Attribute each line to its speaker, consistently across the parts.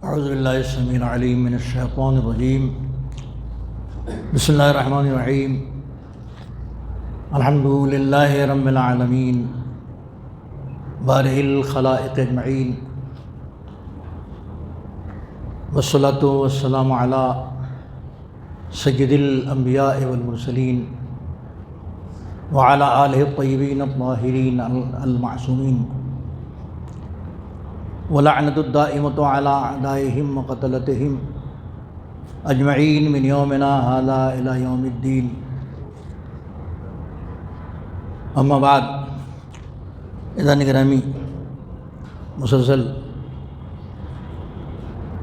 Speaker 1: اعوذ باللہ السمیع العلیم من الشیطان الرجیم بسم اللہ الرحمن الرحیم الحمد للہ رب العالمین بارئ الخلائق اجمعین والصلاۃ والسلام علی سید الانبیاء والمرسلین وعلی آلہ الطیبین الطاہرین المعصومین ولعنۃ الدائمۃ علی اعدائہم وقتلتہم اجمعین من یومنا ھذا الی یوم الدین. اما بعد، عزیزان گرامی، مسلسل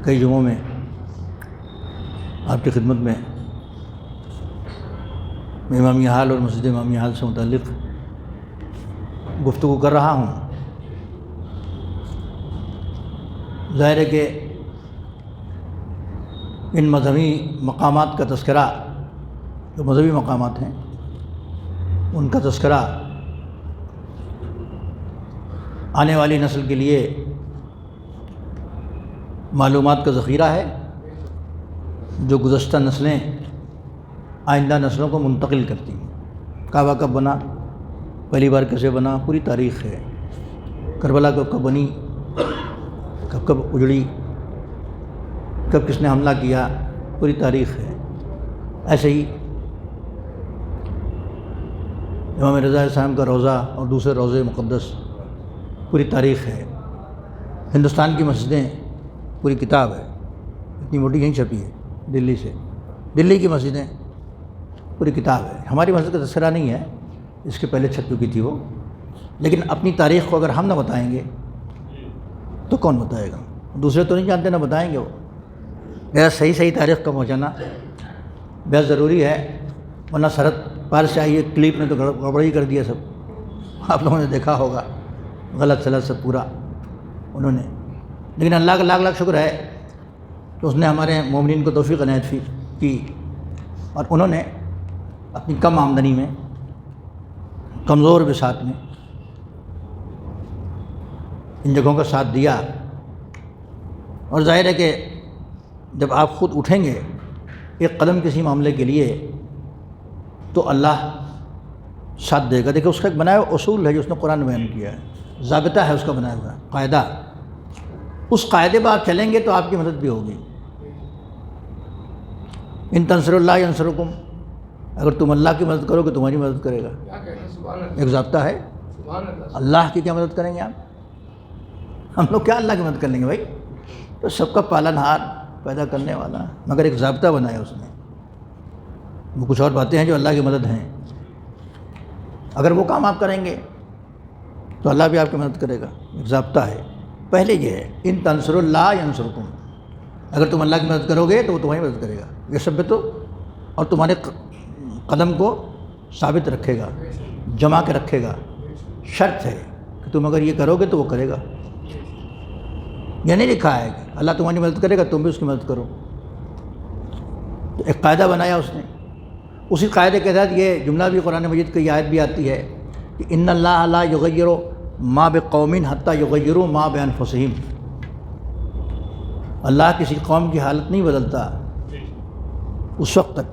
Speaker 1: کئی جمعوں میں آپ کی خدمت میں امامی حال اور مسجد امامی حال سے متعلق گفتگو کر رہا ہوں. ظاہر ہے کہ ان مذہبی مقامات کا تذکرہ، جو مذہبی مقامات ہیں ان کا تذکرہ آنے والی نسل کے لیے معلومات کا ذخیرہ ہے جو گزشتہ نسلیں آئندہ نسلوں کو منتقل کرتی ہیں. کعبہ کب بنا، پہلی بار کیسے بنا، پوری تاریخ ہے. کربلا کب بنی، کب اجڑی، کب کس نے حملہ کیا، پوری تاریخ ہے. ایسے ہی امام رضا السلام کا روضہ اور دوسرے روضے مقدس، پوری تاریخ ہے. ہندوستان کی مسجدیں، پوری کتاب ہے، اتنی موٹی یہیں چھپی ہے دلی سے. دلی کی مسجدیں پوری کتاب ہے. ہماری مسجد کا تذکرہ نہیں ہے، اس کے پہلے چھپ چکی تھی وہ. لیکن اپنی تاریخ کو اگر ہم نہ بتائیں گے تو کون بتائے گا؟ دوسرے تو نہیں جانتے، نہ بتائیں گے وہ. میرا صحیح تاریخ کا پہنچانا بہت ضروری ہے، ورنہ سرحد پار سے آئی کلپ نے تو گڑبڑی کر دیا سب. آپ لوگوں نے دیکھا ہوگا، غلط سلط سب پورا انہوں نے. لیکن اللہ کا لاکھ لاکھ شکر ہے کہ اس نے ہمارے مومنین کو توفیق عنایت کی، اور انہوں نے اپنی کم آمدنی میں، کمزور بساط میں ان جگہوں کا ساتھ دیا. اور ظاہر ہے کہ جب آپ خود اٹھیں گے ایک قدم کسی معاملے کے لیے تو اللہ ساتھ دے گا. دیکھیں، اس کا ایک بنایا ہوا اصول ہے جو اس نے قرآن میں بیان کیا ہے، ضابطہ ہے اس کا بنایا ہوا قاعدہ. اس قاعدے پر آپ چلیں گے تو آپ کی مدد بھی ہوگی. ان تنصروا اللہ ینصرکم، اگر تم اللہ کی مدد کرو گے تمہاری مدد کرے گا. ایک ضابطہ ہے. اللہ کی کیا مدد کریں گے آپ؟ ہم لوگ کیا اللہ کی مدد کر لیں گے بھائی؟ تو سب کا پالن ہار پیدا کرنے والا، مگر ایک ضابطہ بنایا اس نے. وہ کچھ اور باتیں ہیں جو اللہ کی مدد ہیں. اگر وہ کام آپ کریں گے تو اللہ بھی آپ کی مدد کرے گا. ایک ضابطہ ہے. پہلے یہ ہے ان تنصروا اللہ ینصرکم، اگر تم اللہ کی مدد کرو گے تو وہ تمہاری مدد کرے گا. یہ سب تو اور تمہارے قدم کو ثابت رکھے گا، جما کے رکھے گا. شرط ہے کہ تم اگر یہ کرو گے تو وہ کرے گا. یہ نہیں لکھا ہے کہ اللہ تمہاری مدد کرے گا تم بھی اس کی مدد کرو. تو ایک قاعدہ بنایا اس نے. اسی قاعدے کے تحت یہ جملہ بھی قرآن مجید کی آیت بھی آتی ہے کہ ان اللہ لا یغیر ما بقوم حتی یغیروا ما بانفسہم. اللہ کسی قوم کی حالت نہیں بدلتا اس وقت تک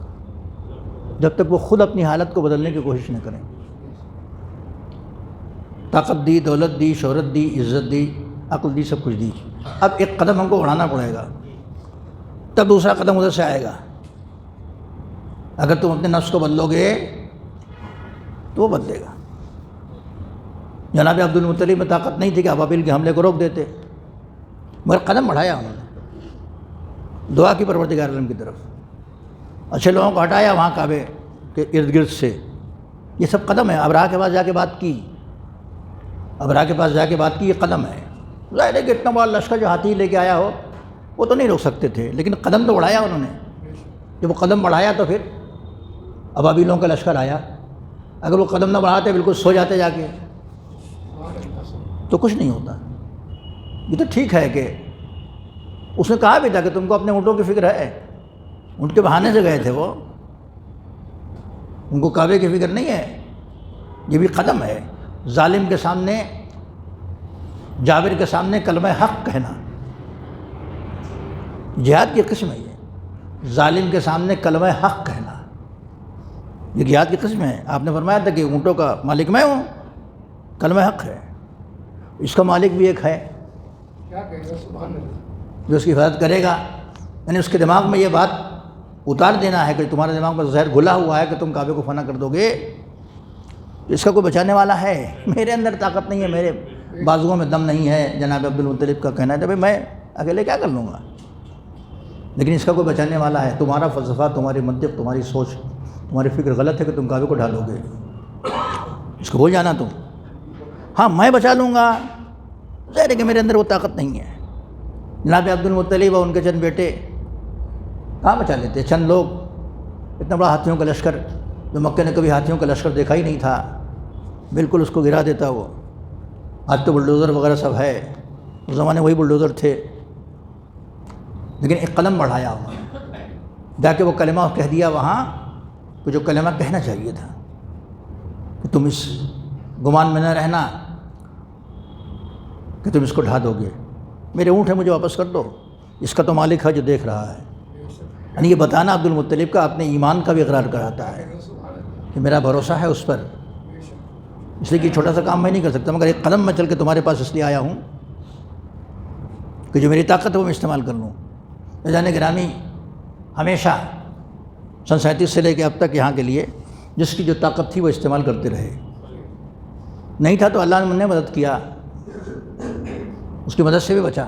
Speaker 1: جب تک وہ خود اپنی حالت کو بدلنے کی کوشش نہ کریں. طاقت دی، دولت دی، شہرت دی، عزت دی، عقل دی، سب کچھ دی. اب ایک قدم ہم کو بڑھانا پڑے گا، تب دوسرا قدم ادھر سے آئے گا. اگر تم اپنے نفس کو بدلو گے تو وہ بدلے گا. جناب عبد المطلب میں طاقت نہیں تھی کہ ابابیل کے حملے کو روک دیتے، مگر قدم بڑھایا انہوں نے، دعا کی پروردگار عالم کی طرف. اچھے لوگوں کو ہٹایا وہاں کعبے کے ارد گرد سے. یہ سب قدم ہے. ابراہ کے پاس جا کے بات کی، یہ قدم ہے. ظاہر ہے کہ اتنا بڑا لشکر جو ہاتھی لے کے آیا ہو وہ تو نہیں روک سکتے تھے، لیکن قدم تو بڑھایا انہوں نے. جب وہ قدم بڑھایا تو پھر ابابیلوں کا لشکر آیا. اگر وہ قدم نہ بڑھاتے، بالکل سو جاتے جا کے، تو کچھ نہیں ہوتا. یہ تو ٹھیک ہے کہ اس نے کہا بھی تھا کہ تم کو اپنے اونٹوں کی فکر ہے. اونٹ کے بہانے سے گئے تھے وہ، ان کو کعبے کی فکر نہیں ہے. یہ بھی قدم ہے. ظالم کے سامنے، جابر کے سامنے کلمہ حق کہنا، جہاد کی قسم ہے یہ، ظالم کے سامنے کلمہ حق کہنا، یہ جہاد کی قسم ہے۔ آپ نے فرمایا تھا کہ اونٹوں کا مالک میں ہوں، کلمہ حق ہے، اس کا مالک بھی ایک ہے جو اس کی حفاظت کرے گا۔ یعنی اس کے دماغ میں یہ بات اتار دینا ہے کہ تمہارے دماغ میں زہر گھلا ہوا ہے کہ تم کعبے کو فنا کر دو گے، اس کا کوئی بچانے والا ہے؟ میرے اندر طاقت نہیں ہے، میرے بازوؤں میں دم نہیں ہے، جناب عبدالمطلب کا کہنا ہے کہ میں اکیلے کیا کر لوں گا، لیکن اس کا کوئی بچانے والا ہے۔ تمہارا فلسفہ، تمہاری منطق، تمہاری سوچ، تمہاری فکر غلط ہے کہ تم کعبے کو ڈھالو گے، اس کو بھول جانا تم۔ ہاں میں بچا لوں گا، ظاہر ہے کہ میرے اندر وہ طاقت نہیں ہے۔ جناب عبدالمطلب اور ان کے چند بیٹے کہاں بچا لیتے؟ چند لوگ، اتنا بڑا ہاتھیوں کا لشکر، جو مکہ نے کبھی ہاتھیوں کا لشکر دیکھا ہی نہیں تھا، بالکل اس کو گرا دیتا وہ۔ آج تو بلڈوزر وغیرہ سب ہے، اس زمانے وہی بلڈوزر تھے، لیکن ایک قلم بڑھایا انہوں نے، جا کے وہ کلمہ کہہ دیا وہاں کہ جو کلمہ کہنا چاہیے تھا، کہ تم اس گمان میں نہ رہنا کہ تم اس کو ڈھا دو گے، میرے اونٹ ہے مجھے واپس کر دو، اس کا تو مالک ہے جو دیکھ رہا ہے۔ یعنی یہ بتانا عبدالمطلب کا اپنے ایمان کا بھی اقرار کراتا ہے کہ میرا بھروسہ ہے اس پر، اس لیے کہ چھوٹا سا کام میں نہیں کر سکتا، مگر ایک قدم میں چل کے تمہارے پاس اس لیے آیا ہوں کہ جو میری طاقت ہے وہ میں استعمال کر لوں۔ جانے گرامی ہمیشہ سن 37 سے لے کے اب تک یہاں کے لیے جس کی جو طاقت تھی وہ استعمال کرتے رہے، نہیں تھا تو اللہ نے مدد کیا، اس کی مدد سے بھی بچا۔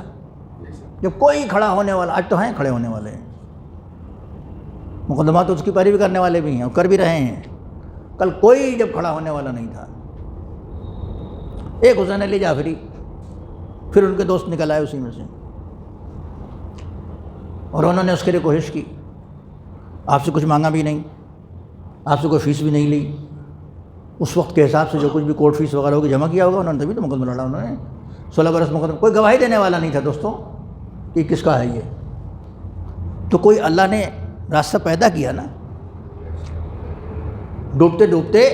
Speaker 1: جب کوئی کھڑا ہونے والا، آج تو ہیں کھڑے ہونے والے، مقدمات اس کی پیروی کرنے والے بھی ہیں اور کر بھی رہے ہیں، کل کوئی جب کھڑا ہونے والا نہیں تھا، ایک حسین علی جعفری، پھر ان کے دوست نکل آئے اسی میں سے، اور انہوں نے اس کے لیے کوشش کی، آپ سے کچھ مانگا بھی نہیں، آپ سے کوئی فیس بھی نہیں لی، اس وقت کے حساب سے جو کچھ بھی کورٹ فیس وغیرہ ہوگی جمع کیا ہوگا انہوں نے، تبھی تو مقدمہ لڑا انہوں نے، 16 برس مقدمہ، کوئی گواہی دینے والا نہیں تھا دوستوں کہ کس کا ہے یہ، تو کوئی اللہ نے راستہ پیدا کیا نا۔ ڈوبتے ڈوبتے،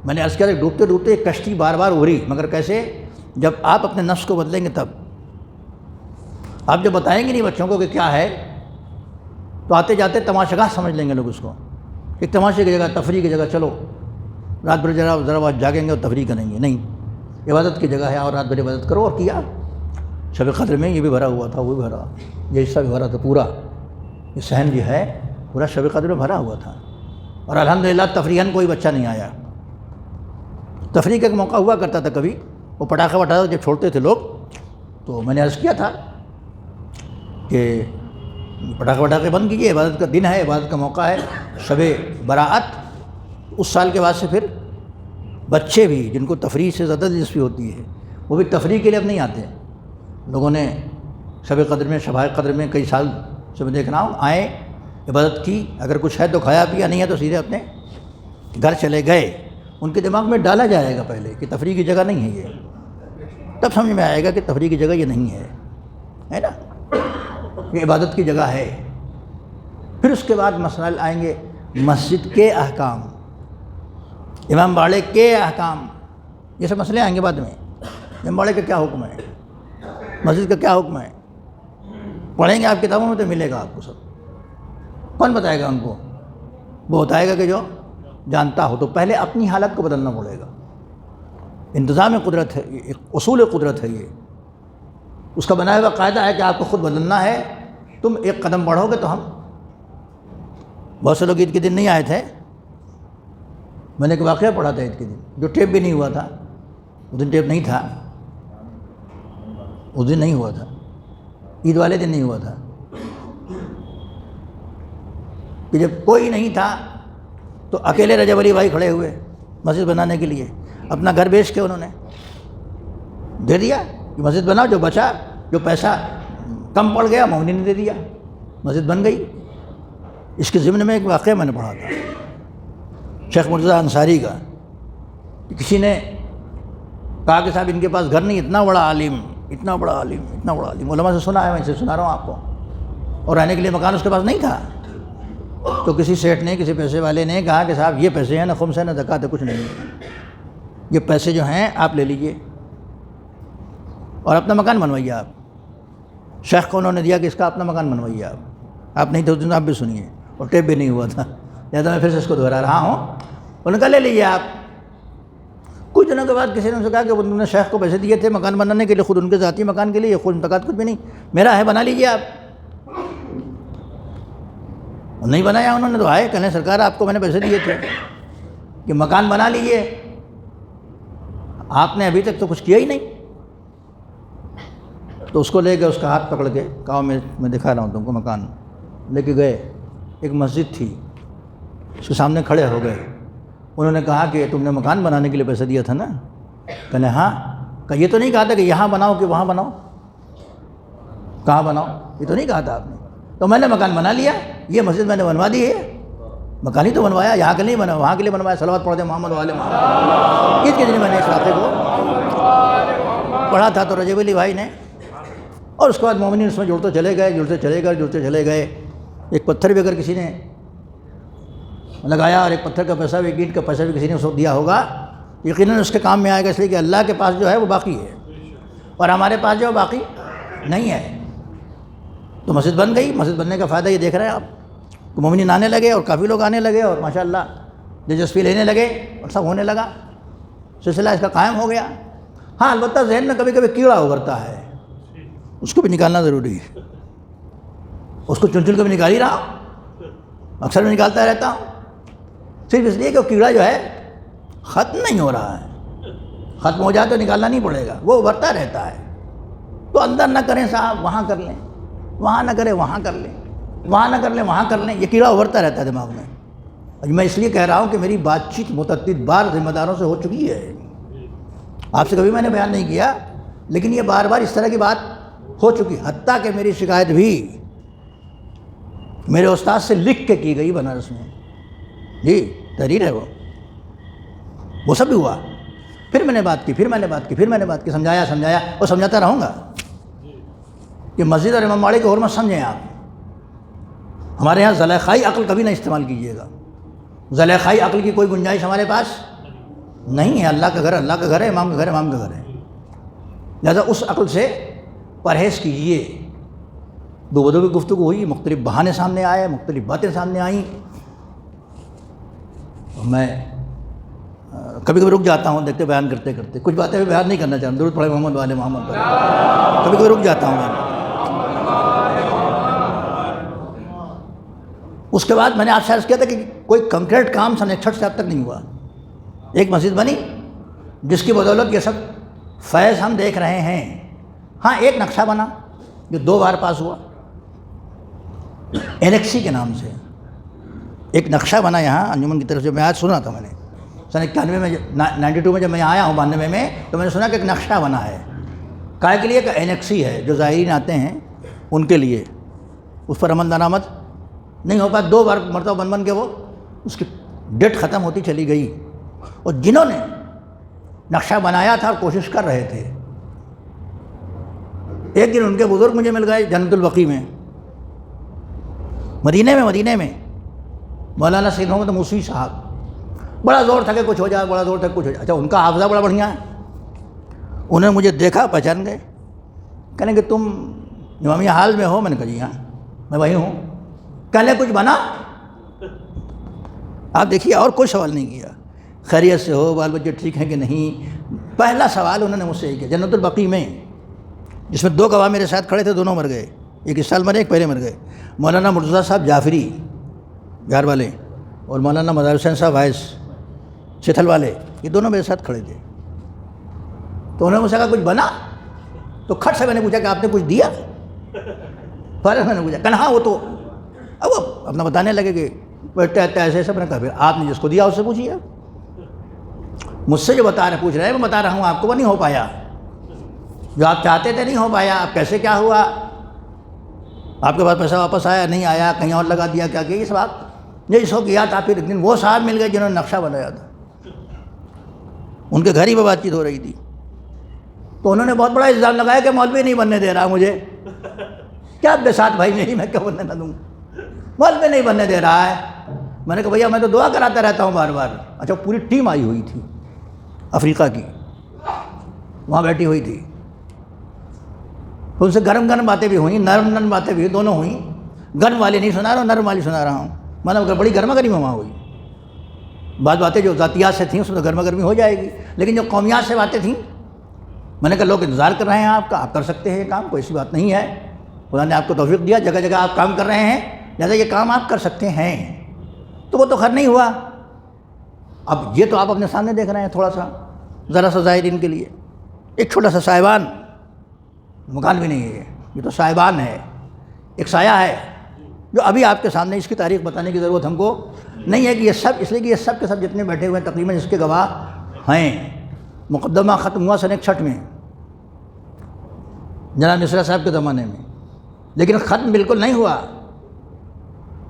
Speaker 1: میں نے عرض کیا کہ ڈوبتے ڈوبتے ایک کشتی بار بار ابھری، مگر کیسے؟ جب آپ اپنے نفس کو بدلیں گے تب۔ آپ جب بتائیں گے نہیں بچوں کو کہ کیا ہے، تو آتے جاتے تماشا گاہ سمجھ لیں گے لوگ اس کو، ایک تماشے کی جگہ، تفریح کی جگہ، چلو رات بھر ذرا جاگیں گے اور تفریح کریں گے، نہیں، عبادت کی جگہ ہے، اور رات بھر عبادت کرو۔ اور کیا شب قدر میں یہ بھی بھرا ہوا تھا، وہ بھی بھرا، یہ حصہ بھی بھرا تھا پورا، یہ صحن جو ہے پورا شب قدر میں بھرا ہوا تھا، اور الحمدللہ تفریحاً کوئی بچہ نہیں آیا۔ تفریح کا ایک موقع ہوا کرتا تھا کبھی، وہ پٹاخہ وٹاخہ جب چھوڑتے تھے لوگ، تو میں نے عرض کیا تھا کہ پٹاخہ وٹاخے بند کیجیے، عبادت کا دن ہے، عبادت کا موقع ہے، شب براءت۔ اس سال کے بعد سے پھر بچے بھی جن کو تفریح سے زیادہ دلچسپی ہوتی ہے، وہ بھی تفریح کے لیے اب نہیں آتے۔ لوگوں نے شب قدر میں، شبائے قدر میں کئی سال سے میں دیکھ رہا ہوں، آئے، عبادت کی، اگر کچھ ہے تو کھایا پیا، نہیں ہے تو سیدھے اپنے گھر چلے گئے۔ ان کے دماغ میں ڈالا جائے گا پہلے کہ تفریح کی جگہ نہیں ہے یہ، تب سمجھ میں آئے گا کہ تفریح کی جگہ یہ نہیں ہے نا، یہ عبادت کی جگہ ہے۔ پھر اس کے بعد مسائل آئیں گے مسجد کے احکام، امام باڑے کے احکام، یہ سب مسئلے آئیں گے بعد میں۔ امام باڑے کا کیا حکم ہے، مسجد کا کیا حکم ہے، پڑھیں گے آپ کتابوں میں تو ملے گا آپ کو سب۔ کون بتائے گا ان کو؟ وہ بتائے گا کہ جو جانتا ہو۔ تو پہلے اپنی حالت کو بدلنا پڑے گا، انتظام قدرت ہے، ایک اصول قدرت ہے، یہ اس کا بنایا ہوا قاعدہ ہے کہ آپ کو خود بدلنا ہے۔ تم ایک قدم بڑھو گے تو ہم، بہت سے لوگ عید کے دن نہیں آئے تھے، میں نے ایک واقعہ پڑھا تھا عید کے دن، جو ٹیپ بھی نہیں ہوا تھا، اس دن ٹیپ نہیں تھا، اس دن نہیں ہوا تھا، عید والے دن نہیں ہوا تھا، کہ جب کوئی نہیں تھا تو اکیلے رجب علی بھائی کھڑے ہوئے مسجد بنانے کے لیے، اپنا گھر بیچ کے انہوں نے دے دیا کہ مسجد بناؤ، جو بچا، جو پیسہ کم پڑ گیا مومنین نے دے دیا، مسجد بن گئی۔ اس کے ضمن میں ایک واقعہ میں نے پڑھا تھا شیخ مرتضیٰ انصاری کا، کسی نے کہا کہ صاحب ان کے پاس گھر نہیں، اتنا بڑا عالم، اتنا بڑا عالم، اتنا بڑا عالم، علماء سے سنا ہے، میں اسے سنا رہا ہوں آپ کو، اور رہنے کے لیے مکان اس کے پاس نہیں تھا۔ تو کسی سیٹھ نے، کسی پیسے والے نے کہا کہ صاحب یہ پیسے ہیں، نہ خمس ہے نہ زکوٰۃ ہے، کچھ نہیں ہے، یہ پیسے جو ہیں آپ لے لیجئے اور اپنا مکان بنوائیے آپ۔ شیخ کو انہوں نے دیا کہ اس کا اپنا مکان بنوائیے آپ نہیں تو آپ بھی سنیے، اور ٹیپ بھی نہیں ہوا تھا، لہٰذا میں پھر سے اس کو دہرا رہا ہوں۔ انہوں نے کہا لے لیجیے آپ۔ کچھ دنوں کے بعد کسی نے ان سے کہا کہ انہوں نے شیخ کو پیسے دیے تھے مکان بنانے کے لیے، خود ان کے ذاتی مکان کے لیے، خود انتقاد کچھ بھی نہیں، میرا ہے بنا لیجیے آپ۔ نہیں بنایا انہوں نے، تو آئے کہنے سرکار آپ کو میں نے پیسے دیے تھے کہ مکان بنا لیجیے، آپ نے ابھی تک تو کچھ کیا ہی نہیں۔ تو اس کو لے گئے، اس کا ہاتھ پکڑ کے کہا میں دکھا رہا ہوں تم کو مکان، لے کے گئے۔ ایک مسجد تھی، اس کے سامنے کھڑے ہو گئے۔ انہوں نے کہا کہ تم نے مکان بنانے کے لیے پیسہ دیا تھا نا؟ کہنے ہاں۔ کہ یہ تو نہیں کہا تھا کہ یہاں بناؤ کہ وہاں بناؤ، کہاں بناؤ، یہ تو نہیں کہا تھا آپ نے؟ تو میں نے مکان بنا لیا، یہ مسجد میں نے بنوا دی ہے، مکان ہی تو بنوایا، یہاں کے لیے بنوایا، وہاں کے لیے بنوایا۔ صلوات پڑھ دے محمد والے محمد۔ عید کے دن میں نے اس واقعے کو پڑھا تھا تو رجب علی بھائی نے، اور اس کے بعد مومنین اس میں جڑتے چلے گئے۔ ایک پتھر بھی اگر کسی نے لگایا اور ایک پتھر کا پیسہ بھی، ایک اینٹ کا پیسہ بھی کسی نے اس کو دیا ہوگا، یقیناً اس کے کام میں آئے گا، اس لیے کہ اللہ کے پاس جو ہے وہ باقی ہے اور ہمارے پاس جو ہے باقی نہیں ہے۔ تو مسجد بن گئی۔ مسجد بننے کا فائدہ یہ دیکھ رہے ہیں آپ کہ مومنین آنے لگے اور کافی لوگ آنے لگے اور ماشاءاللہ دلچسپی لینے لگے اور سب ہونے لگا، سلسلہ اس کا قائم ہو گیا۔ ہاں البتہ ذہن میں کبھی کبھی کیڑا ابھرتا ہے، اس کو بھی نکالنا ضروری ہے۔ اس کو چن چن کے بھی نکال ہی رہا ہوں، اکثر میں نکالتا رہتا ہوں، صرف اس لیے کہ وہ کیڑا جو ہے ختم نہیں ہو رہا ہے۔ ختم ہو جائے تو نکالنا نہیں پڑے گا، وہ ابھرتا رہتا ہے۔ تو اندر نہ کریں صاحب، وہاں کر لیں، وہاں نہ کریں وہاں کر لیں، وہاں نہ کر لیں وہاں کر لیں، یہ کیڑا ابھرتا رہتا ہے دماغ میں۔ میں اس لیے کہہ رہا ہوں کہ میری بات چیت متعدد بار ذمہ داروں سے ہو چکی ہے، آپ سے کبھی میں نے بیان نہیں کیا، لیکن یہ بار بار اس طرح کی بات ہو چکی، حتیٰ کہ میری شکایت بھی میرے استاد سے لکھ کے کی گئی بنارس میں، جی تحریر ہے وہ سب بھی ہوا۔ پھر میں نے بات کی، سمجھایا اور سمجھاتا رہوں گا کہ مسجد اور امام باڑے کی حرمت سمجھیں آپ۔ ہمارے یہاں زلیخائی عقل کبھی نہ استعمال کیجیے گا، زلیخائی عقل کی کوئی گنجائش ہمارے پاس نہیں ہے۔ اللہ کا گھر اللہ کا گھر ہے، امام کا گھر امام کا گھر ہے، لہذا اس عقل سے پرہیز کیجیے۔ دو بدو کی گفتگو ہوئی، مختلف بہانے سامنے آئے، مختلف باتیں سامنے آئیں، میں کبھی کبھی رک جاتا ہوں دیکھتے بیان کرتے کرتے، کچھ باتیں بھی بیان نہیں کرنا چاہتا، درود پڑھے محمد والے محمد، کبھی کبھی رک جاتا ہوں میں۔ اس کے بعد میں نے آپ سے عرض کیا تھا کہ کوئی کنکریٹ کام سن 61 سے اب تک نہیں ہوا۔ ایک مسجد بنی جس کی بدولت یہ سب فیض ہم دیکھ رہے ہیں۔ ہاں ایک نقشہ بنا جو 2 بار پاس ہوا، انیکسی کے نام سے ایک نقشہ بنا یہاں انجمن کی طرف سے۔ میں آج سنا تھا، میں نے سن 91 میں 92 میں جب میں آیا ہوں 92 میں، تو میں نے سنا کہ ایک نقشہ بنا ہے، کائے کے لیے کہ انیکسی ہے، جو زائرین آتے ہیں ان کے لیے، اس پر عمل درآمد نہیں ہو پایا، 2 بار مرتبہ بن کے وہ اس کی ڈیٹ ختم ہوتی چلی گئی۔ اور جنہوں نے نقشہ بنایا تھا اور کوشش کر رہے تھے، ایک دن ان کے بزرگ مجھے مل گئے جنت البقیع میں، مدینے میں مولانا سید محمد موسوی صاحب۔ بڑا زور تھا کہ کچھ ہو جائے، بڑا زور تھا کہ کچھ ہو جائے۔ اچھا ان کا حافظہ بڑا بڑھیا ہے، انہوں نے مجھے دیکھا، پہچان گئے، کہنے کہ تم امامیہ حال میں ہو؟ میں نے کہا جی ہاں میں وہی ہوں۔ کہنے کچھ بنا؟ آپ دیکھیے، اور کوئی سوال نہیں کیا، خیریت سے ہو، بال بچے ٹھیک ہیں کہ نہیں۔ پہلا سوال انہوں نے مجھ سے یہ کیا جنت البقیع میں، جس میں 2 گواہ میرے ساتھ کھڑے تھے، دونوں مر گئے، ایک اس سال مرے ایک پہلے مر گئے، مولانا مرتضیٰ صاحب جعفری بہار والے اور مولانا مظاہر حسین صاحب وائس چتھل والے، یہ دونوں میرے ساتھ کھڑے تھے۔ تو انہوں نے مجھ سے کہا کچھ بنا؟ تو کھٹ سے میں نے پوچھا کہ آپ نے کچھ دیا؟ فارغ میں نے پوچھا، کہنا ہاں وہ تو اب وہ اپنا بتانے لگے کہ ایسے ایسے۔ میں نے کہا پھر آپ نے جس کو دیا اس سے پوچھیے، مجھ سے جو پوچھ رہے ہیں میں بتا رہا ہوں آپ کو، وہ نہیں ہو پایا جو آپ چاہتے تھے، نہیں ہو پایا۔ اب کیسے کیا ہوا؟ آپ کے پاس پیسہ واپس آیا نہیں آیا، کہیں اور لگا دیا، کیا کیا؟ یہ سب آپ نے اس کو کیا تھا۔ پھر ایک دن وہ صاحب مل گئے جنہوں نے نقشہ بنایا تھا، ان کے گھر ہی میں بات چیت ہو رہی تھی، تو انہوں نے بہت بڑا الزام لگایا کہ مولوی نہیں بننے دے رہا مجھے۔ کیا بے ساتھ بھائی نہیں، میں کیا بننے نہ دوں، مولوی نہیں بننے دے رہا ہے۔ میں نے کہا بھیا میں تو دعا کراتا رہتا ہوں بار بار۔ اچھا پوری ٹیم آئی ہوئی تھی افریقہ کی، وہاں بیٹھی ہوئی تھی، ان سے گرم گرم باتیں بھی ہوئیں، نرم نرم باتیں بھی دونوں ہوئیں. گرم والی نہیں سنا رہا ہوں، نرم والی سنا رہا ہوں. مطلب بڑی گرما گرمی وہاں ہوئی. بعض باتیں جو ذاتیات سے تھیں اس میں تو گرما گرمی ہو جائے گی، لیکن جو قومیات سے باتیں تھیں، میں نے کہا لوگ انتظار کر رہے ہیں آپ کا، آپ کر سکتے ہیں یہ کام، کوئی ایسی بات نہیں ہے. خدا نے آپ کو توفیق دیا، جگہ جگہ آپ کام کر رہے ہیں، لہٰذا یہ کام آپ کر سکتے ہیں. تو وہ تو خیر نہیں ہوا. اب یہ تو آپ اپنے سامنے دیکھ رہے ہیں، تھوڑا سا ذرا سا ظاہرین کے لیے ایک چھوٹا سا سائبان، مکان بھی نہیں ہے یہ تو سائبان ہے، ایک سایہ ہے جو ابھی آپ کے سامنے. اس کی تاریخ بتانے کی ضرورت ہم کو نہیں ہے کہ یہ سب، اس لیے کہ یہ سب کے سب جتنے بیٹھے ہوئے ہیں تقریباً اس کے گواہ ہیں. مقدمہ ختم ہوا سن 61 میں جناب مصرا صاحب کے زمانے میں، لیکن ختم بالکل نہیں ہوا.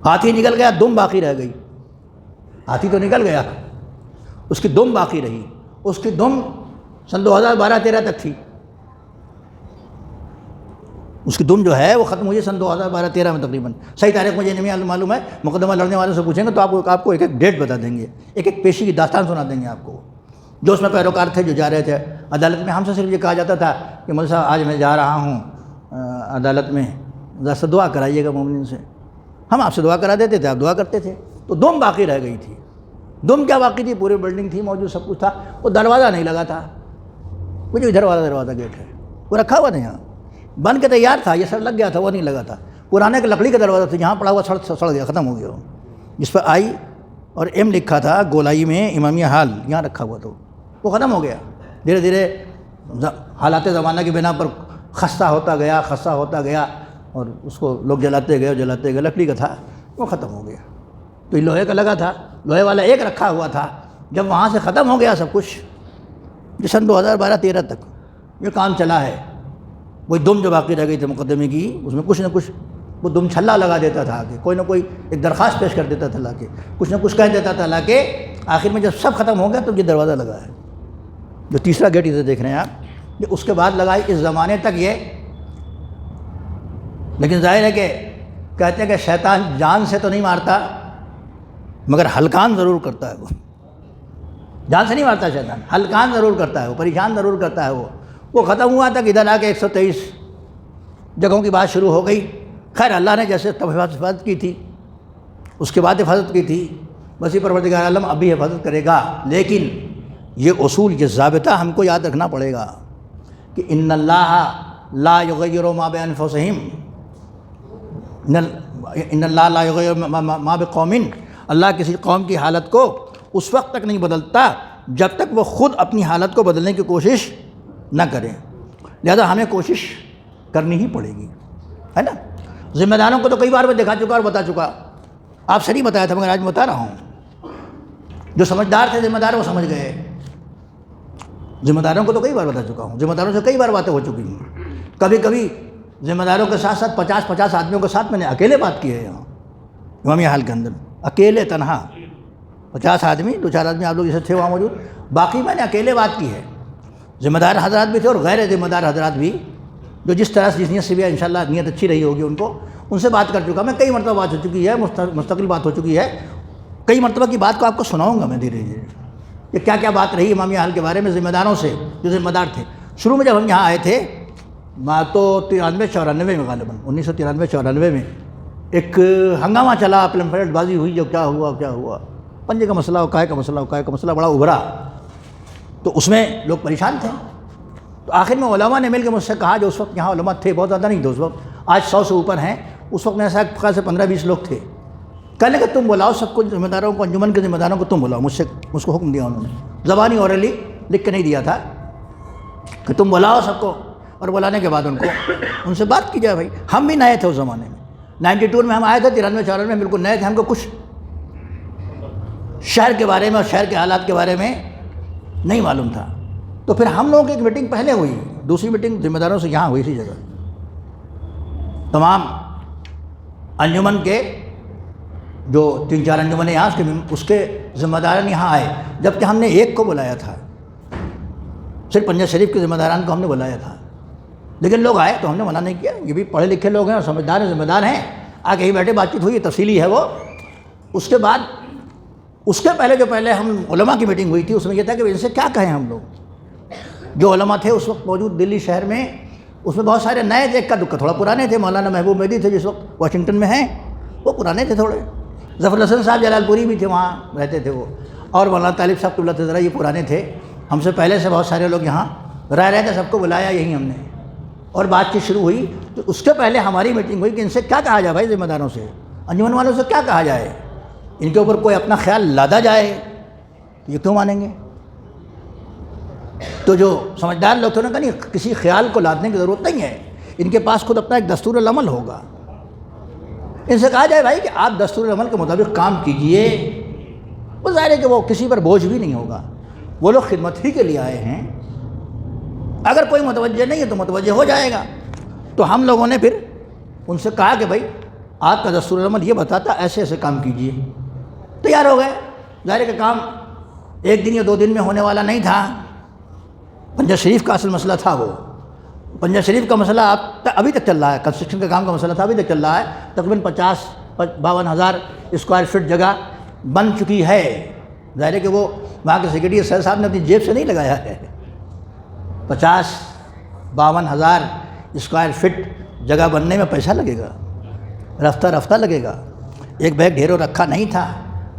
Speaker 1: ہاتھی نکل گیا، دم باقی رہ گئی. ہاتھی تو نکل گیا، اس کی دم باقی رہی. اس کی دم سن 2012-13 تک تھی. اس کی دم جو ہے وہ ختم ہوئی سن 2012-13 میں تقریباً. صحیح تاریخ مجھے نہیں معلوم ہے، مقدمہ لڑنے والوں سے پوچھیں گے تو آپ کو ایک ایک ڈیٹ بتا دیں گے، ایک ایک پیشی کی داستان سنا دیں گے آپ کو. جو اس میں پیروکار تھے جو جا رہے تھے عدالت میں، ہم سے صرف یہ کہا جاتا تھا کہ مولوی صاحب آج میں جا رہا ہوں عدالت میں، ذرا سا دعا کرائیے گا مومنین سے. ہم آپ سے دعا کرا دیتے تھے، آپ دعا کرتے تھے. تو دم باقی رہ گئی تھی. دم کیا باقی تھی؟ پوری بلڈنگ تھی موجود، سب کچھ تھا. وہ دروازہ نہیں لگا تھا. وہ جو ادھر والا دروازہ گیٹ ہے وہ رکھا ہوا تھا، یہاں بن کے تیار تھا، یہ سب لگ گیا تھا، وہ نہیں لگا تھا. پرانے کے لکڑی کا دروازہ تھا، جہاں پڑا ہوا سڑ گیا، ختم ہو گیا. جس پر آئی اور ایم لکھا تھا گولائی میں امامیہ ہال، یہاں رکھا ہوا تھا، وہ ختم ہو گیا. دھیرے دھیرے حالات زمانہ کی بنا پر خستہ ہوتا گیا اور اس کو لوگ جلاتے گئے. لکڑی کا تھا، وہ ختم ہو گیا. تو یہ لوہے کا لگا تھا، لوہے والا ایک رکھا ہوا تھا. جب وہاں سے ختم ہو گیا سب کچھ، جو سن 2012-13 تک یہ کام چلا ہے، وہی دم جو باقی رہ گئی تھی مقدمے کی، اس میں کچھ نہ کچھ وہ دم چھلا لگا دیتا تھا کہ کوئی نہ کوئی ایک درخواست پیش کر دیتا تھا لا کے، کچھ نہ کچھ کہہ دیتا تھا لا کے. آخر میں جب سب ختم ہو گیا تو یہ دروازہ لگا ہے، جو تیسرا گیٹ ادھر دیکھ رہے ہیں آپ، یہ اس کے بعد لگا ہے اس زمانے تک یہ. لیکن ظاہر ہے کہ کہتے ہیں کہ شیطان جان سے تو نہیں مارتا مگر ہلکان ضرور کرتا ہے. جان سے نہیں مارتا شیطان، ہلکان ضرور کرتا ہے، وہ پریشان ضرور کرتا ہے. وہ ختم ہوا تک ادھر آ کے 123 جگہوں کی بات شروع ہو گئی. خیر اللہ نے جیسے تب حفاظت کی تھی، اس کے بعد حفاظت کی تھی، وسیع پروردگار عالم اب بھی حفاظت کرے گا. لیکن یہ اصول، یہ ضابطہ ہم کو یاد رکھنا پڑے گا کہ ان اللہ لا یغیر ما بانفسہم، ان اللہ لا یغیر ما بقوم، اللہ کسی قوم کی حالت کو اس وقت تک نہیں بدلتا جب تک وہ خود اپنی حالت کو بدلنے کی کوشش نہ کریں. لہذا ہمیں کوشش کرنی ہی پڑے گی، ہے نا. ذمہ داروں کو تو کئی بار میں دکھا چکا اور بتا چکا، آپ سے نہیں بتایا تھا مگر آج میں بتا رہا ہوں. جو سمجھدار تھے ذمہ دار وہ سمجھ گئے. ذمہ داروں کو تو کئی بار بتا چکا ہوں، ذمہ داروں سے کئی بار باتیں ہو چکی ہیں. کبھی کبھی ذمہ داروں کے ساتھ ساتھ 50 آدمیوں کے ساتھ میں نے اکیلے بات کی ہے. یہاں امامیہ حال کے اندر اکیلے تنہا 50 آدمی، 2-4 آدمی آپ لوگ جیسے تھے وہاں موجود، باقی میں نے اکیلے بات کی ہے. ذمہ دار حضرات بھی تھے اور غیر ذمہ دار حضرات بھی، جو جس طرح سے جس نیت سے بھی انشاءاللہ نیت اچھی رہی ہوگی ان سے بات کر چکا میں. کئی مرتبہ بات ہو چکی ہے، مستقل بات ہو چکی ہے. کئی مرتبہ کی بات کو آپ کو سناؤں گا میں دھیرے دھیرے کہ کیا کیا بات رہی امامیہ حال کے بارے میں ذمہ داروں سے جو ذمہ دار تھے. شروع میں جب ہم یہاں آئے تھے تو 93-94 میں غالباً 1993-94 میں ایک ہنگامہ چلا، پلمفلیٹ بازی ہوئی، جو کیا ہوا پنجے کا مسئلہ، کائے کا مسئلہ بڑا ابھرا. تو اس میں لوگ پریشان تھے. تو آخر میں علماء نے مل کے مجھ سے کہا، جو اس وقت یہاں علماء تھے، بہت زیادہ نہیں تھے اس وقت، آج 100 سے اوپر ہیں، اس وقت میرے ساتھ سے 15-20 لوگ تھے. کہنے کہ تم بلاؤ سب کو، ذمہ داروں کو، انجمن کے ذمہ داروں کو تم بلاؤ. مجھ کو حکم دیا انہوں نے، زبانی اورلی لکھ کے نہیں دیا تھا کہ تم بلاؤ سب کو، اور بلانے کے بعد ان سے بات کی جائے. بھائی ہم بھی نئے تھے اس زمانے میں، 92 میں ہم آئے تھے، 93-94 میں بالکل نئے تھے. ہم کو کچھ شہر کے بارے میں اور شہر کے حالات کے بارے میں نہیں معلوم تھا. تو پھر ہم لوگوں کی ایک میٹنگ پہلے ہوئی، دوسری میٹنگ ذمہ داروں سے یہاں ہوئی اسی جگہ. تمام انجمن کے جو 3-4 انجمن یہاں اس کے ذمہ داران یہاں آئے، جبکہ ہم نے ایک کو بلایا تھا، صرف پنجہ شریف کے ذمہ داران کو ہم نے بلایا تھا. لیکن لوگ آئے تو ہم نے منع نہیں کیا. یہ بھی پڑھے لکھے لوگ ہیں اور سمجھدار ہیں، ذمہ دار ہیں. آگے ہی بیٹھے بات چیت ہوئی، تفصیلی ہے وہ. اس کے بعد اس کے پہلے ہم علماء کی میٹنگ ہوئی تھی، اس میں یہ تھا کہ ان سے کیا کہیں ہم لوگ. جو علماء تھے اس وقت موجود دلی شہر میں، اس میں بہت سارے نئے تھے، اکا دکا تھوڑا پرانے تھے. مولانا محبوب مہدی تھے جس وقت واشنگٹن میں ہیں، وہ پرانے تھے تھوڑے. ظفر الحسن صاحب جلال پوری بھی تھے، وہاں رہتے تھے وہ. اور مولانا طالب صاحب قبلۃ الظہر یہ پرانے تھے. ہم سے پہلے سے بہت سارے لوگ یہاں رہ رہے تھے، سب کو بلایا یہیں ہم نے. اور بات چیت شروع ہوئی تو اس کے پہلے ہماری میٹنگ ہوئی کہ ان سے کیا کہا جائے بھائی، ذمہ داروں سے، انجمن والوں سے کیا کہا جائے، ان کے اوپر کوئی اپنا خیال لادا جائے یہ کیوں مانیں گے. تو جو سمجھدار لوگ تھے انہوں نے کہا نہیں، کسی خیال کو لادنے کی ضرورت نہیں ہے، ان کے پاس خود اپنا ایک دستور العمل ہوگا. ان سے کہا جائے بھائی کہ آپ دستور العمل کے مطابق کام کیجئے. وہ ظاہر ہے کہ وہ کسی پر بوجھ بھی نہیں ہوگا، وہ لوگ خدمت ہی کے لیے آئے ہیں. اگر کوئی متوجہ نہیں ہے تو متوجہ ہو جائے گا. تو ہم لوگوں نے پھر ان سے کہا کہ بھائی آپ کا دستور العمل یہ بتاتا ایسے ایسے کام کیجئے. تیار ہو گئے. ظاہر ہے کہ کام ایک دن یا 2 دن میں ہونے والا نہیں تھا. پنجہ شریف کا اصل مسئلہ تھا. وہ پنجہ شریف کا مسئلہ ابھی تک چل رہا ہے. کنسٹرکشن کا کام کا مسئلہ تھا، ابھی تک چل رہا ہے. تقریباً 50-52 ہزار اسکوائر فٹ جگہ بن چکی ہے. ظاہر ہے کہ وہ وہاں کے سیکرٹری سر صاحب نے اپنی جیب سے نہیں لگایا ہے. 50-52 ہزار اسکوائر فٹ جگہ بننے میں پیسہ لگے گا، رفتہ رفتہ لگے گا. ایک بیگ ڈھیروں رکھا نہیں تھا.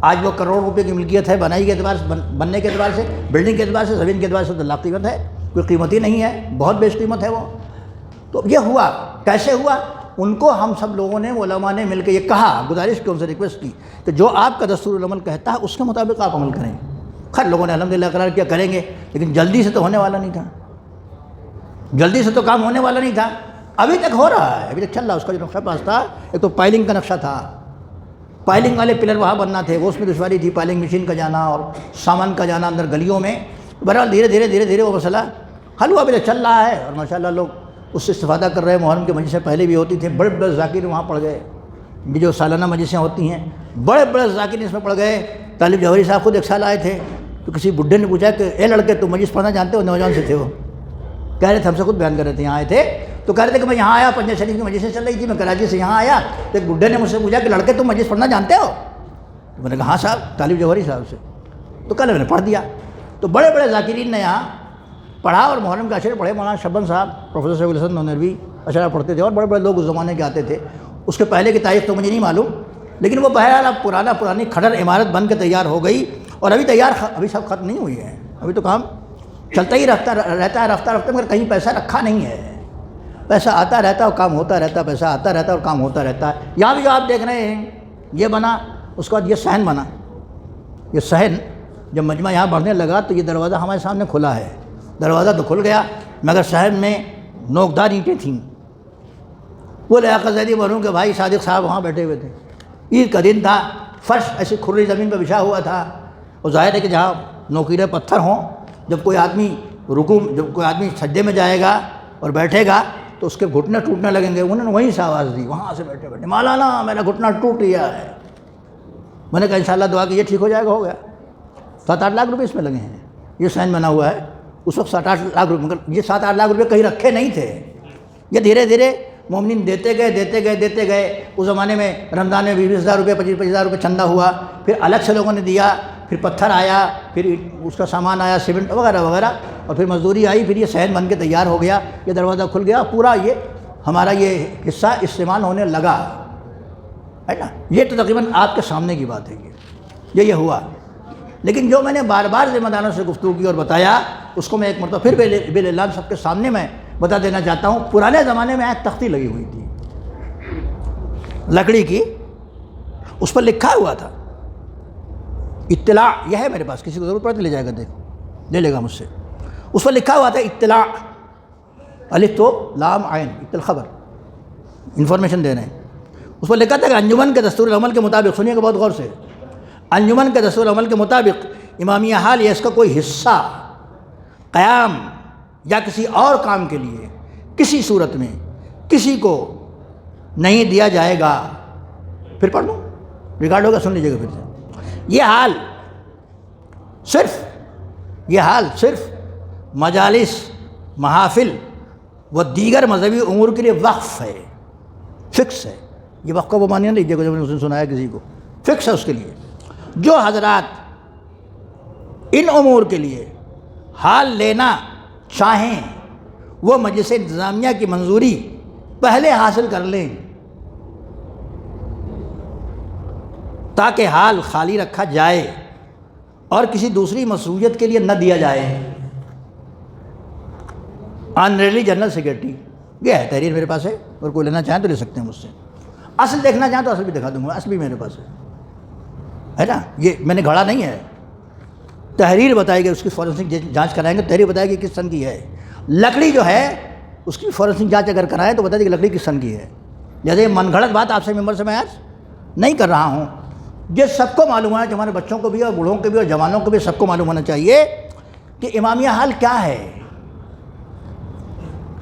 Speaker 1: آج وہ کروڑ روپے کی ملکیت ہے. بنائی کے اعتبار سے، بننے کے اعتبار سے، بلڈنگ کے اعتبار سے، زمین کے اعتبار سے تو لاکھ قیمت ہے. کوئی قیمت ہی نہیں ہے، بہت بیش قیمت ہے وہ. تو یہ ہوا. کیسے ہوا؟ ان کو ہم سب لوگوں نے، علماء نے مل کے یہ کہا، گزارش کی، ان سے ریکویسٹ کی کہ جو آپ کا دستور العمل کہتا ہے اس کے مطابق آپ عمل کریں. خیر لوگوں نے الحمدللہ اقرار کیا کریں گے، لیکن جلدی سے تو ہونے والا نہیں تھا. جلدی سے تو کام ہونے والا نہیں تھا. ابھی تک ہو رہا ہے، ابھی تک چل رہا ہے. اس کا جو نقشہ پاس تھا، ایک تو پائلنگ کا نقشہ تھا. پائلنگ والے پلر وہاں بننا تھے، وہ اس میں دشواری تھی. پائلنگ مشین کا جانا اور سامان کا جانا اندر گلیوں میں. بہرحال دھیرے دھیرے وہ مسئلہ حل ہوا. ابھی تک چل رہا ہے اور ماشاءاللہ لوگ اس سے استفادہ کر رہے ہیں. محرم کے مجلسیں پہلے بھی ہوتی تھیں. بڑے بڑے ذاکر وہاں پڑ گئے. یہ جو سالانہ مجلسیں ہوتی ہیں، بڑے بڑے ذاکر اس میں پڑ گئے. طالب جوہری صاحب خود ایک سال آئے تھے تو کسی بڈھے نے پوچھا کہ اے لڑکے تم مجلس پڑھنا جانتے ہو؟ نوجوان سے تھے وہ. کہہ رہے تھے، ہم سے خود بیان کر رہے تھے، یہاں آئے تھے تو کہہ رہے تھے کہ میں یہاں آیا، پنجہ شریف کی مجلسیں چل رہی تھی، میں کراچی سے یہاں آیا تو ایک بڈھے نے مجھ سے پوچھا کہ لڑکے تم مجلس پڑھنا جانتے ہو؟ تو میں نے کہا ہاں صاحب، طالب جوہری صاحب سے. تو کل میں نے پڑھ دیا. تو بڑے بڑے ذاکرین نے یہاں پڑھا اور محرم کے اشعار پڑھے. مولانا شبن صاحب، پروفیسر سیف الحسن نونروی اشعار پڑھتے تھے اور بڑے بڑے لوگ اس زمانے کے آتے تھے. اس کے پہلے کی تاریخ تو مجھے نہیں معلوم، لیکن وہ بہرحال اب پرانی کھڑر عمارت بن کے تیار ہو گئی. اور ابھی سب ختم نہیں ہوئی ہے. ابھی تو کام چلتا ہی رہتا ہے رفتہ مگر کہیں پیسہ رکھا نہیں ہے. پیسہ آتا رہتا ہے اور کام ہوتا رہتا ہے، پیسہ آتا رہتا ہے اور کام ہوتا رہتا ہے. یہاں بھی جو آپ دیکھ رہے ہیں یہ بنا، اس کے بعد یہ صحن بنا. یہ صحن جب مجمع یہاں بڑھنے لگا تو یہ دروازہ ہمارے سامنے کھلا ہے. دروازہ تو کھل گیا مگر صحن میں نوکدار اینٹیں تھیں. وہ لیاقت زیدی مرحوم کے بھائی صادق صاحب وہاں بیٹھے ہوئے تھے. عید کا دن تھا، فرش ایسی کھری زمین پہ بچھا ہوا تھا. اور ظاہر ہے کہ جہاں نوکیلے پتھر ہوں، جب کوئی آدمی سجدے میں جائے گا اور بیٹھے گا تو اس کے گھٹنے ٹوٹنے لگیں گے. انہوں نے وہیں سے آواز دی، وہاں سے بیٹھے مولانا میرا گھٹنا ٹوٹ گیا ہے. میں نے کہا انشاءاللہ دعا کہ یہ ٹھیک ہو جائے گا. ہو گیا. 7-8 لاکھ روپے اس میں لگے ہیں. یہ سین بنا ہوا ہے. اس وقت 7-8 لاکھ روپے، مگر یہ 7-8 لاکھ روپے کہیں رکھے نہیں تھے. یہ دھیرے دھیرے مومنین دیتے گئے. اس زمانے میں رمضان میں 20,000 روپے 25,000 روپے چندہ ہوا. پھر الگ سے لوگوں نے دیا. پھر پتھر آیا، پھر اس کا سامان آیا، سیمنٹ وغیرہ وغیرہ، اور پھر مزدوری آئی. پھر یہ صحن بن کے تیار ہو گیا. یہ دروازہ کھل گیا. پورا یہ ہمارا یہ حصہ استعمال ہونے لگا ہے نا. یہ تو تقریباً آپ کے سامنے کی بات ہے. یہ ہوا. لیکن جو میں نے بار بار ذمہ داروں سے گفتگو کی اور بتایا، اس کو میں ایک مرتبہ پھر بے اعلان سب کے سامنے میں بتا دینا چاہتا ہوں. پرانے زمانے میں ایک تختی لگی ہوئی تھی لکڑی کی، اس پر لکھا ہوا تھا اطلاع. یہ ہے میرے پاس، کسی کو ضرورت پڑے تو لے جائے گا، لے لے گا مجھ سے. اس پر لکھا ہوا تھا اطلاع، الف تو لام عین، اطلاع خبر، انفارمیشن دے رہے ہیں. اس پر لکھا تھا کہ انجمن کے دستور عمل کے مطابق، سنیے گا بہت غور سے، انجمن کے دستور عمل کے مطابق امامیہ حال یا اس کا کوئی حصہ قیام یا کسی اور کام کے لیے کسی صورت میں کسی کو نہیں دیا جائے گا. پھر پڑھ لوں، ریکارڈ ہوگا، سن لیجیے گا پھر سے. یہ حال صرف مجالس، محافل و دیگر مذہبی امور کے لیے وقف ہے، فکس ہے. یہ وقف کا وہ معنی نہ لیجیے گا جو میں نے اس نے سنایا کسی کو، فکس ہے اس کے لیے. جو حضرات ان امور کے لیے حال لینا چاہیں وہ مجلس انتظامیہ کی منظوری پہلے حاصل کر لیں تاکہ حال خالی رکھا جائے اور کسی دوسری مصروفیت کے لیے نہ دیا جائے۔ آنریلی جنرل سیکرٹری، یہ ہے تحریر میرے پاس ہے، اور کوئی لینا چاہیں تو لے سکتے ہیں مجھ سے۔ اصل دیکھنا چاہیں تو اصل بھی دکھا دوں گا، اصل بھی میرے پاس ہے نا، یہ میں نے گھڑا نہیں ہے۔ تحریر بتائے گی، اس کی فورنسک جانچ کرائیں گے، تحریر بتائے گی کس سن کی ہے۔ لکڑی جو ہے اس کی فورنسک جانچ اگر کرائیں تو بتا دیں کہ لکڑی کس سن کی ہے۔ جیسے من گھڑت بات آپ سے ممبر سے میں آج نہیں کر رہا ہوں، یہ سب کو معلوم ہے، ہمارے بچوں کو بھی اور بوڑھوں کو بھی اور جوانوں کو بھی سب کو معلوم ہونا چاہیے کہ امامیہ حال کیا ہے۔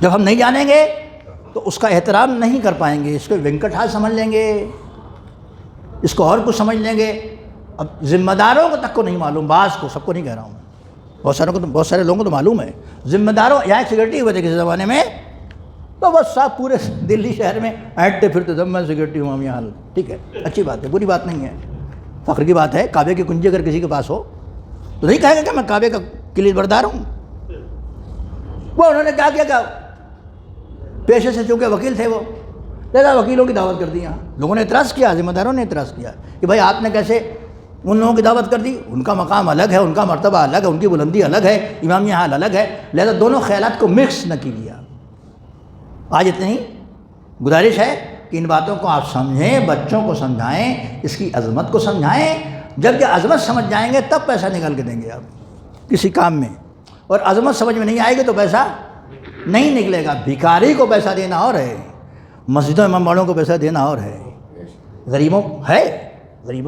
Speaker 1: جب ہم نہیں جانیں گے تو اس کا احترام نہیں کر پائیں گے، اس کو وینکٹ حال سمجھ لیں گے، اس کو اور کچھ سمجھ لیں گے۔ اب ذمہ داروں کو تک کو نہیں معلوم، بعض کو، سب کو نہیں کہہ رہا ہوں، بہت سارے لوگوں کو تو معلوم ہے۔ ذمہ داروں، یہاں سیکرٹری ہوئے تھے کسی زمانے میں، تو بس صاحب پورے دلی شہر میں اینٹتے پھرتے تھے، میں سیکرٹری ہوں امامیہ حال۔ ٹھیک ہے، اچھی بات ہے، بری بات نہیں ہے، فخر کی بات ہے۔ کعبے کی کنجی اگر کسی کے پاس ہو تو نہیں کہے گا کہ میں کعبے کا کلید بردار ہوں۔ وہ انہوں نے کیا کیا کہ پیشے سے چونکہ وکیل تھے وہ، لہذا وکیلوں کی دعوت کر دی۔ یہاں لوگوں نے اعتراض کیا، ذمہ داروں نے اعتراض کیا کہ بھائی آپ نے کیسے ان لوگوں کی دعوت کر دی، ان کا مقام الگ ہے، ان کا مرتبہ الگ ہے، ان کی بلندی الگ ہے، امامیہ حال الگ ہے، لہذا دونوں خیالات کو مکس نہ کیجیے۔ آج اتنی ہی گزارش ہے کہ ان باتوں کو آپ سمجھیں، بچوں کو سمجھائیں، اس کی عظمت کو سمجھائیں۔ جب یہ عظمت سمجھ جائیں گے تب پیسہ نکال کے دیں گے آپ کسی کام میں، اور عظمت سمجھ میں نہیں آئے گی تو پیسہ نہیں نکلے گا۔ بھکاری کو پیسہ دینا اور ہے، مسجدوں امام باڑوں کو پیسہ دینا اور ہے۔ غریبوں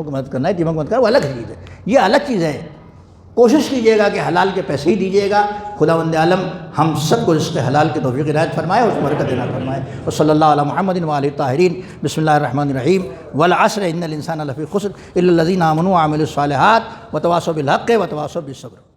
Speaker 1: کو مدد کرنا ہے، یتیموں کو مدد کرنا وہ الگ چیز ہے، یہ الگ چیز ہے۔ کوشش کیجیے گا کہ حلال کے پیسے ہی دیجیے گا۔ خداوند عالم ہم سب کو رزق حلال کی توفیق عنایت فرمائے اور اس برکت عنایت فرمائے۔ وصلی اللہ علی محمد و آلہ الطاہرین۔ بسم اللہ الرحمن الرحیم۔ والعصر ان الانسان لفی خسر الا الذین آمنوا وعملوا الصالحات وتواصوا بالحق وتواصوا بالصبر۔